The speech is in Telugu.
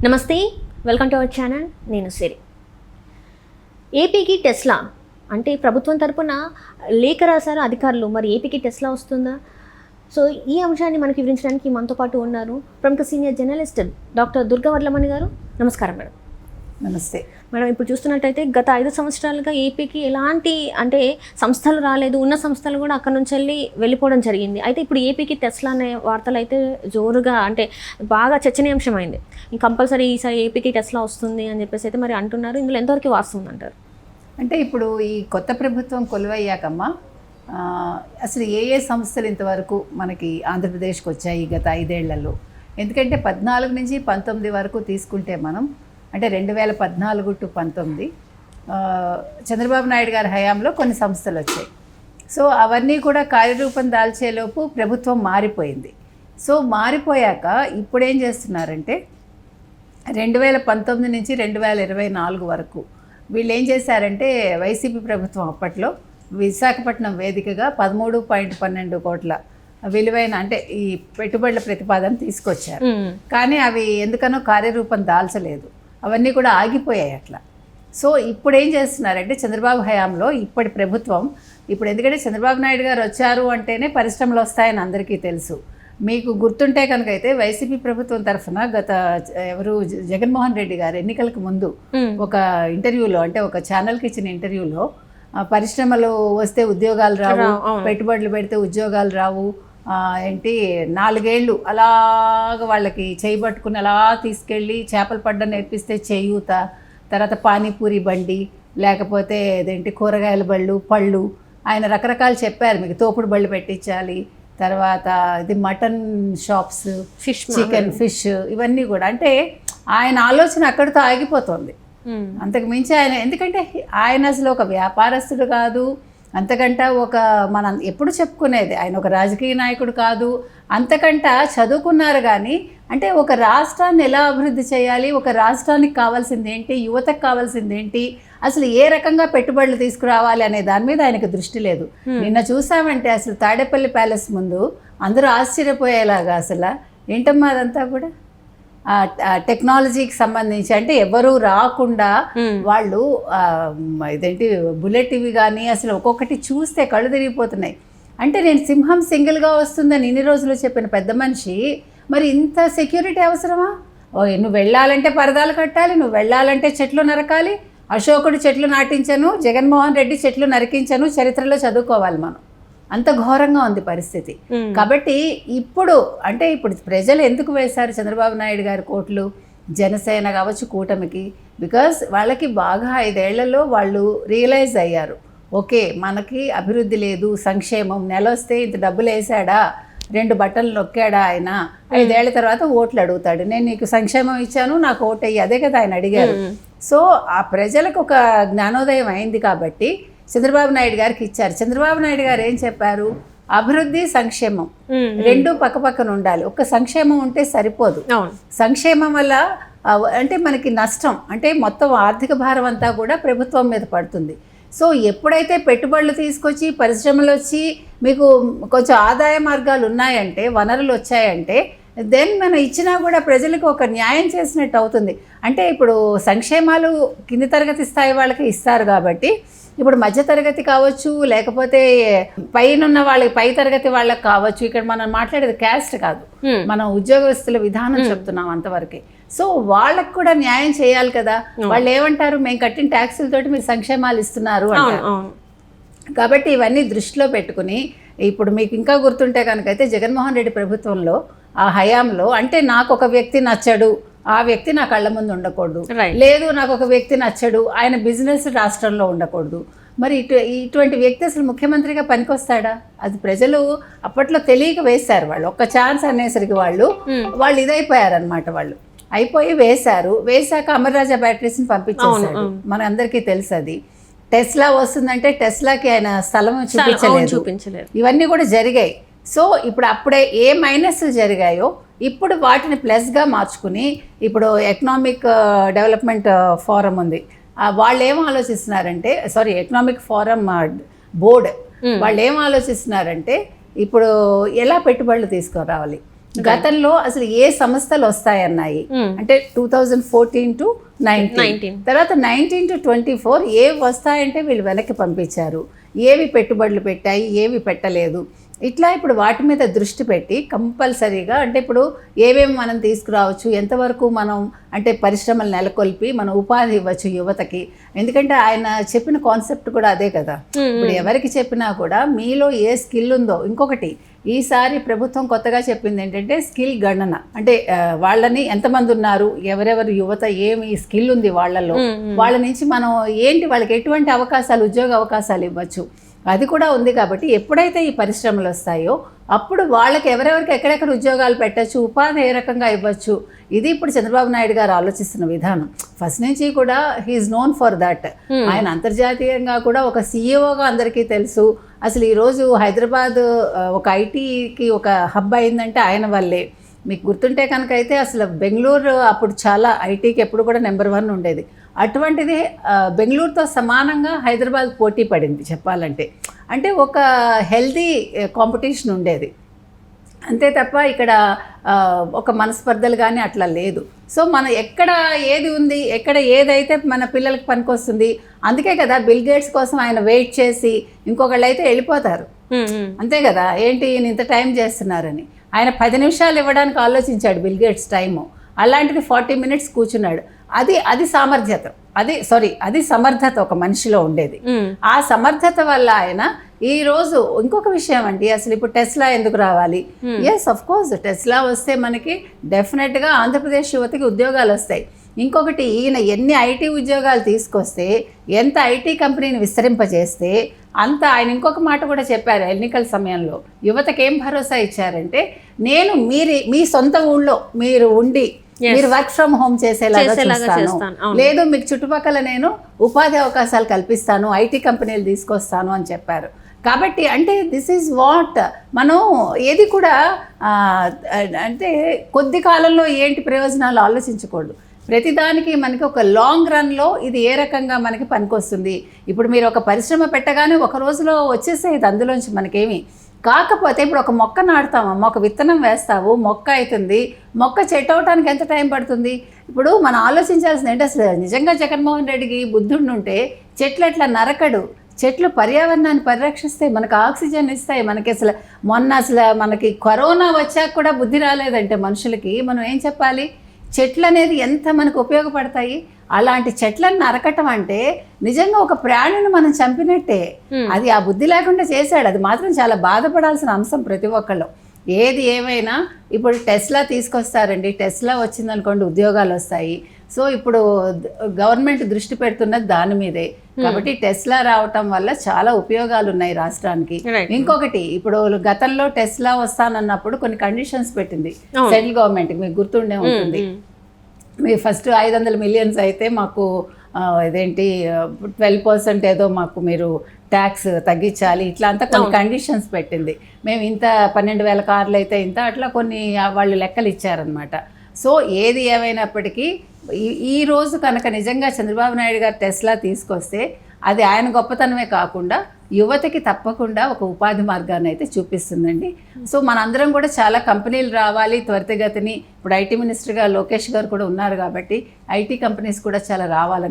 నమస్తే, వెల్కమ్ టు అవర్ ఛానల్. నేను సిరి. ఏపీకి టెస్లా అంటే ప్రభుత్వం తరపున లేఖ రాశారు అధికారులు. మరి ఏపీకి టెస్లా వస్తుందా? సో ఈ అంశాన్ని మనకి వివరించడానికి మనతో పాటు ఉన్నారు ప్రముఖ సీనియర్ జర్నలిస్ట్ డాక్టర్ దుర్గా వర్లమణి గారు. నమస్కారం మేడం. నమస్తే మేడం, ఇప్పుడు చూస్తున్నట్టయితే గత 5 సంవత్సరాలుగా ఏపీకి ఎలాంటి సంస్థలు రాలేదు. ఉన్న సంస్థలు కూడా అక్కడ నుంచి వెళ్ళిపోవడం జరిగింది. అయితే ఇప్పుడు ఏపీకి టెస్లా అనే వార్తలు అయితే జోరుగా బాగా చర్చనీయాంశమైంది. కంపల్సరీ ఈసారి ఏపీకి టెస్లా వస్తుంది అని చెప్పేసి అయితే మరి అంటున్నారు. ఇందులో ఎంతవరకు వాస్తవం అంటారు? అంటే ఇప్పుడు ఈ కొత్త ప్రభుత్వం కొలువయ్యాకమ్మా అసలు ఏ సంస్థలు ఇంతవరకు మనకి ఆంధ్రప్రదేశ్కి వచ్చాయి గత 5 ఏళ్లలో? ఎందుకంటే 14 నుంచి 19 వరకు తీసుకుంటే మనం, అంటే 2014 to 19 చంద్రబాబు నాయుడు గారి హయాంలో కొన్ని సంస్థలు వచ్చాయి. సో అవన్నీ కూడా కార్యరూపం దాల్చేలోపు ప్రభుత్వం మారిపోయింది. సో మారిపోయాక ఇప్పుడు ఏం చేస్తున్నారంటే 2019 నుంచి 2024 వరకు వీళ్ళు ఏం చేశారంటే, వైసీపీ ప్రభుత్వం అప్పట్లో విశాఖపట్నం వేదికగా 13.12 కోట్ల విలువైన అంటే ఈ పెట్టుబడుల ప్రతిపాదన తీసుకొచ్చారు. కానీ అవి ఎందుకనో కార్యరూపం దాల్చలేదు. అవన్నీ కూడా ఆగిపోయాయి అట్లా. సో ఇప్పుడు ఏం చేస్తున్నారంటే చంద్రబాబు హయాంలో ఇప్పటి ప్రభుత్వం, ఇప్పుడు ఎందుకంటే చంద్రబాబు నాయుడు గారు వచ్చారు అంటేనే పరిశ్రమలు వస్తాయని అందరికీ తెలుసు. మీకు గుర్తుంటే కనుక అయితే వైసీపీ ప్రభుత్వం తరఫున జగన్మోహన్ రెడ్డి గారు ఎన్నికలకు ముందు ఒక ఇంటర్వ్యూలో, అంటే ఒక ఛానల్కి ఇచ్చిన ఇంటర్వ్యూలో, పరిశ్రమలు వస్తే ఉద్యోగాలు రావు, పెట్టుబడులు పెడితే ఉద్యోగాలు రావు, 4 ఏళ్ళు అలాగ వాళ్ళకి చేయబట్టుకుని అలా తీసుకెళ్ళి చేపలు పడ్డ నేర్పిస్తే చేయూత, తర్వాత పానీపూరి బండి, లేకపోతే కూరగాయల బళ్ళు, పళ్ళు, ఆయన రకరకాలు చెప్పారు. మీకు తోపుడు బళ్ళు పెట్టించాలి, తర్వాత ఇది మటన్ షాప్స్, చికెన్, ఫిష్, ఇవన్నీ కూడా. అంటే ఆయన ఆలోచన అక్కడితో ఆగిపోతుంది. అంతకు మించి ఆయన, ఎందుకంటే ఆయన అసలు ఒక వ్యాపారస్తుడు కాదు, అంతకంట మనం ఎప్పుడు చెప్పుకునేది ఆయన ఒక రాజకీయ నాయకుడు కాదు, అంతకంట చదువుకున్నారు. కానీ అంటే ఒక రాష్ట్రాన్ని ఎలా అభివృద్ధి చేయాలి, ఒక రాష్ట్రానికి కావాల్సింది ఏంటి, యువతకు కావాల్సింది ఏంటి, అసలు ఏ రకంగా పెట్టుబడులు తీసుకురావాలి అనే దాని మీద ఆయనకు దృష్టి లేదు. నిన్న చూసామంటే అసలు తాడేపల్లి ప్యాలెస్ ముందు అందరూ ఆశ్చర్యపోయేలాగా, అసలు ఏంటమ్మా అదంతా కూడా టెక్నాలజీకి సంబంధించి, అంటే ఎవరు రాకుండా వాళ్ళు బుల్లెట్ ఇవి కానీ అసలు ఒక్కొక్కటి చూస్తే కళ్ళు తిరిగిపోతున్నాయి. అంటే నేను సింహం సింగిల్గా వస్తుందని ఇన్ని రోజులు చెప్పిన పెద్ద మనిషి మరి ఇంత సెక్యూరిటీ అవసరమా? నువ్వు వెళ్ళాలంటే పరదాలు కట్టాలి, నువ్వు వెళ్ళాలంటే చెట్లు నరకాలి. అశోకుడు చెట్లు నాటించను, జగన్మోహన్ రెడ్డి చెట్లు నరికించను, చరిత్రలో చదువుకోవాలి మనం. అంత ఘోరంగా ఉంది పరిస్థితి. కాబట్టి ఇప్పుడు ప్రజలు ఎందుకు వేశారు చంద్రబాబు నాయుడు గారి కోట్లు? జనసేన కావచ్చు, కూటమికి. బికాస్ వాళ్ళకి బాగా 5 ఏళ్లలో వాళ్ళు రియలైజ్ అయ్యారు, ఓకే మనకి అభివృద్ధి లేదు, సంక్షేమం, నెల వస్తే ఇంత డబ్బులు వేసాడా, 2 బట్టలు నొక్కాడా ఆయన, 5 ఏళ్ల తర్వాత ఓట్లు అడుగుతాడు, నేను నీకు సంక్షేమం ఇచ్చాను నాకు ఓటు అయ్యి, అదే కదా ఆయన అడిగారు. సో ఆ ప్రజలకు ఒక జ్ఞానోదయం అయింది కాబట్టి చంద్రబాబు నాయుడు గారికి ఇచ్చారు. చంద్రబాబు నాయుడు గారు ఏం చెప్పారు? అభివృద్ధి, సంక్షేమం 2 పక్కపక్కన ఉండాలి. ఒక్క సంక్షేమం ఉంటే సరిపోదు. సంక్షేమం వల్ల అంటే మనకి నష్టం, అంటే మొత్తం ఆర్థిక భారం అంతా కూడా ప్రభుత్వం మీద పడుతుంది. సో ఎప్పుడైతే పెట్టుబడులు తీసుకొచ్చి పరిశ్రమలు వచ్చి మీకు కొంచెం ఆదాయ మార్గాలు ఉన్నాయంటే, వనరులు వచ్చాయంటే, దెన్ మనం ఇచ్చినా కూడా ప్రజలకు ఒక న్యాయం చేసినట్టు అవుతుంది. అంటే ఇప్పుడు సంక్షేమాలు కింది తరగతి స్థాయి వాళ్ళకి ఇస్తారు కాబట్టి, ఇప్పుడు మధ్యతరగతి కావచ్చు, లేకపోతే పైనున్న వాళ్ళకి, పై తరగతి వాళ్ళకి కావచ్చు, ఇక్కడ మనం మాట్లాడేది క్యాస్ట్ కాదు, మనం ఉద్యోగస్తుల విధానం చెప్తున్నాం అంతవరకే. సో వాళ్ళకు కూడా న్యాయం చేయాలి కదా. వాళ్ళు ఏమంటారు, మేము కట్టిన ట్యాక్సులతోటి మీరు సంక్షేమాలు ఇస్తున్నారు అంటారు. కాబట్టి ఇవన్నీ దృష్టిలో పెట్టుకుని, ఇప్పుడు మీకు ఇంకా గుర్తుంటే కనుకైతే జగన్మోహన్ రెడ్డి ప్రభుత్వంలో ఆ హయాంలో, అంటే నాకు ఒక వ్యక్తి నచ్చడు, ఆ వ్యక్తి నా కళ్ళ ముందు ఉండకూడదు, లేదు నాకు ఒక వ్యక్తి నచ్చడు, ఆయన బిజినెస్ రాష్ట్రంలో ఉండకూడదు, మరి ఇటువంటి వ్యక్తి అసలు ముఖ్యమంత్రిగా పనికొస్తాడా? అది ప్రజలు అప్పట్లో తెలియక వేశారు. వాళ్ళు ఒక్క ఛాన్స్ అనేసరికి వాళ్ళు ఇదైపోయారనమాట. వాళ్ళు అయిపోయి వేశాక అమర్రాజా బ్యాటరీస్ని పంపించేశారు. మన అందరికీ తెలుసు అది. టెస్లా వస్తుందంటే టెస్లాకి ఆయన స్థలం చూపించలేదు. ఇవన్నీ కూడా జరిగాయి. సో ఇప్పుడు అప్పుడే ఏ మైనస్లు జరిగాయో ఇప్పుడు వాటిని ప్లస్గా మార్చుకుని, ఇప్పుడు ఎకనామిక్ డెవలప్మెంట్ ఫోరం ఉంది, వాళ్ళు ఏం ఆలోచిస్తున్నారంటే, ఎకనామిక్ ఫోరం బోర్డ్ వాళ్ళు ఏం ఆలోచిస్తున్నారంటే, ఇప్పుడు ఎలా పెట్టుబడులు తీసుకురావాలి, గతంలో అసలు ఏ సంస్థలు వస్తాయన్నాయి అంటే 2014 to 19 తర్వాత 19 to 24 ఏవి వస్తాయంటే వీళ్ళు వెనక్కి పంపించారు, ఏవి పెట్టుబడులు పెట్టాయి, ఏవి పెట్టలేదు. ఇట్లా ఇప్పుడు వాటి మీద దృష్టి పెట్టి కంపల్సరీగా అంటే ఇప్పుడు ఏమేమి మనం తీసుకురావచ్చు, ఎంతవరకు మనం అంటే పరిశ్రమలు నెలకొల్పి మనం ఉపాధి ఇవ్వచ్చు యువతకి. ఎందుకంటే ఆయన చెప్పిన కాన్సెప్ట్ కూడా అదే కదా. ఇప్పుడు ఎవరికి చెప్పినా కూడా మీలో ఏ స్కిల్ ఉందో. ఇంకొకటి ఈసారి ప్రభుత్వం కొత్తగా చెప్పింది ఏంటంటే స్కిల్ గణన. అంటే వాళ్ళని ఎంతమంది ఉన్నారు, ఎవరెవరు యువత ఏమి స్కిల్ ఉంది వాళ్ళలో, వాళ్ళ నుంచి మనం ఏంటి వాళ్ళకి ఎటువంటి అవకాశాలు, ఉద్యోగ అవకాశాలు ఇవ్వచ్చు అది కూడా ఉంది. కాబట్టి ఎప్పుడైతే ఈ పరిశ్రమలు వస్తాయో అప్పుడు వాళ్ళకి ఎవరెవరికి ఎక్కడెక్కడ ఉద్యోగాలు పెట్టచ్చు, ఉపాధి ఏ రకంగా ఇవ్వచ్చు, ఇది ఇప్పుడు చంద్రబాబు నాయుడు గారు ఆలోచిస్తున్న విధానం. ఫస్ట్ నుంచి కూడా హీఈస్ నోన్ ఫర్ దట్. ఆయన అంతర్జాతీయంగా కూడా ఒక సీఈఓగా అందరికీ తెలుసు. అసలు ఈరోజు హైదరాబాద్ ఒక ఐటీకి ఒక హబ్ అయిందంటే ఆయన వల్లే. మీకు గుర్తుంటే కనుక అయితే అసలు బెంగళూరు అప్పుడు చాలా ఐటీకి ఎప్పుడు కూడా నెంబర్ 1 ఉండేది. అటువంటిది బెంగళూరుతో సమానంగా హైదరాబాద్ పోటీ పడింది చెప్పాలంటే. అంటే ఒక హెల్దీ కాంపిటీషన్ ఉండేది అంతే తప్ప ఇక్కడ ఒక మనస్పర్ధలు కానీ అట్లా లేదు. సో మన ఎక్కడ ఏది ఉంది, ఎక్కడ ఏదైతే మన పిల్లలకి పనికొస్తుంది, అందుకే కదా బిల్ గేట్స్ కోసం ఆయన వెయిట్ చేసి ఇంకొకళ్ళు అయితే వెళ్ళిపోతారు అంతే కదా. ఏంటి ఇంత టైం చేస్తున్నారని ఆయన 10 నిమిషాలు ఇవ్వడానికి ఆలోచించాడు బిల్ గేట్స్ టైము, అలాంటిది 40 minutes కూర్చున్నాడు. అది సామర్థ్యత, అది సమర్థత ఒక మనిషిలో ఉండేది. ఆ సమర్థత వల్ల ఆయన ఈ రోజు ఇంకొక విషయం అండి, అసలు ఇప్పుడు టెస్లా ఎందుకు రావాలి? ఎస్ ఆఫ్ కోర్స్ టెస్లా వస్తే మనకి డెఫినెట్గా ఆంధ్రప్రదేశ్ యువతకి ఉద్యోగాలు వస్తాయి. ఇంకొకటి ఈయన ఎన్ని ఐటీ ఉద్యోగాలు తీసుకొస్తే, ఎంత ఐటీ కంపెనీని విస్తరింపజేస్తే అంత. ఆయన ఇంకొక మాట కూడా చెప్పారు ఎన్నికల సమయంలో, యువతకి ఏం భరోసా ఇచ్చారంటే నేను మీ సొంత ఊళ్ళో మీరు ఉండి మీరు వర్క్ ఫ్రమ్ హోమ్ చేసేలాగా చూస్తాను, లేదు మీకు చుట్టుపక్కల నేను ఉపాధి అవకాశాలు కల్పిస్తాను, ఐటీ కంపెనీలు తీసుకొస్తాను అని చెప్పారు. కాబట్టి అంటే దిస్ ఈజ్ వాట్ మనం ఏది కూడా అంటే కొద్ది కాలంలో ఏంటి ప్రయోజనాలు ఆలోచించకూడదు. ప్రతిదానికి మనకి ఒక లాంగ్ రన్లో ఇది ఏ రకంగా మనకి పనికొస్తుంది. ఇప్పుడు మీరు ఒక పరిశ్రమ పెట్టగానే ఒక రోజులో వచ్చేసేది అందులోంచి మనకేమి. కాకపోతే ఇప్పుడు ఒక మొక్క నాటుతామమ్మా, ఒక విత్తనం వేస్తావు, మొక్క అవుతుంది, మొక్క చెట్టు అవటానికి ఎంత టైం పడుతుంది? ఇప్పుడు మనం ఆలోచించాల్సింది ఏంటి, అసలు నిజంగా జగన్మోహన్ రెడ్డికి బుద్ధుడు ఉంటే చెట్లు ఎట్లా నరకడు. చెట్లు పర్యావరణాన్ని పరిరక్షిస్తాయి, మనకు ఆక్సిజన్ ఇస్తాయి. మనకి అసలు మనకి కరోనా వచ్చాక కూడా బుద్ధి రాలేదంటే మనుషులకి మనం ఏం చెప్పాలి? చెట్లు అనేది ఎంత మనకు ఉపయోగపడతాయి. అలాంటి చెట్లను నరకటం అంటే నిజంగా ఒక ప్రాణిని మనం చంపినట్టే. అది ఆ బుద్ధి లేకుండా చేశాడు. అది మాత్రం చాలా బాధపడాల్సిన అంశం ప్రతి ఒక్కళ్ళు. ఏది ఏమైనా ఇప్పుడు టెస్లా తీసుకొస్తారండి, టెస్లా వచ్చిందనుకోండి ఉద్యోగాలు వస్తాయి. సో ఇప్పుడు గవర్నమెంట్ దృష్టి పెడుతున్నది దాని మీదే. కాబట్టి టెస్లా రావటం వల్ల చాలా ఉపయోగాలు ఉన్నాయి రాష్ట్రానికి. ఇంకొకటి ఇప్పుడు గతంలో టెస్లా వస్తానన్నప్పుడు కొన్ని కండిషన్స్ పెట్టింది సెంట్రల్ గవర్నమెంట్, మీకు గుర్తుండే ఉంటుంది. మీ ఫస్ట్ 500 million అయితే మాకు ఇదేంటి 12% ఏదో మాకు మీరు ట్యాక్స్ తగ్గించాలి, ఇట్లా అంతా కొన్ని కండిషన్స్ పెట్టింది. మేము ఇంత 12,000 కార్లు అయితే ఇంత, అట్లా కొన్ని వాళ్ళు లెక్కలు ఇచ్చారనమాట. సో ఏది ఏమైనప్పటికీ ఈ రోజు కనుక నిజంగా చంద్రబాబు నాయుడు గారు టెస్లా తీసుకొస్తే అది ఆయన గొప్పతనమే కాకుండా యువతకి తప్పకుండా ఒక ఉపాధి మార్గాన్ని అయితే చూపిస్తుందండి. సో మనందరం కూడా చాలా కంపెనీలు రావాలి త్వరితగతిని. ఇప్పుడు ఐటీ మినిస్టర్గా లోకేష్ గారు కూడా ఉన్నారు కాబట్టి ఐటీ కంపెనీస్ కూడా చాలా రావాలని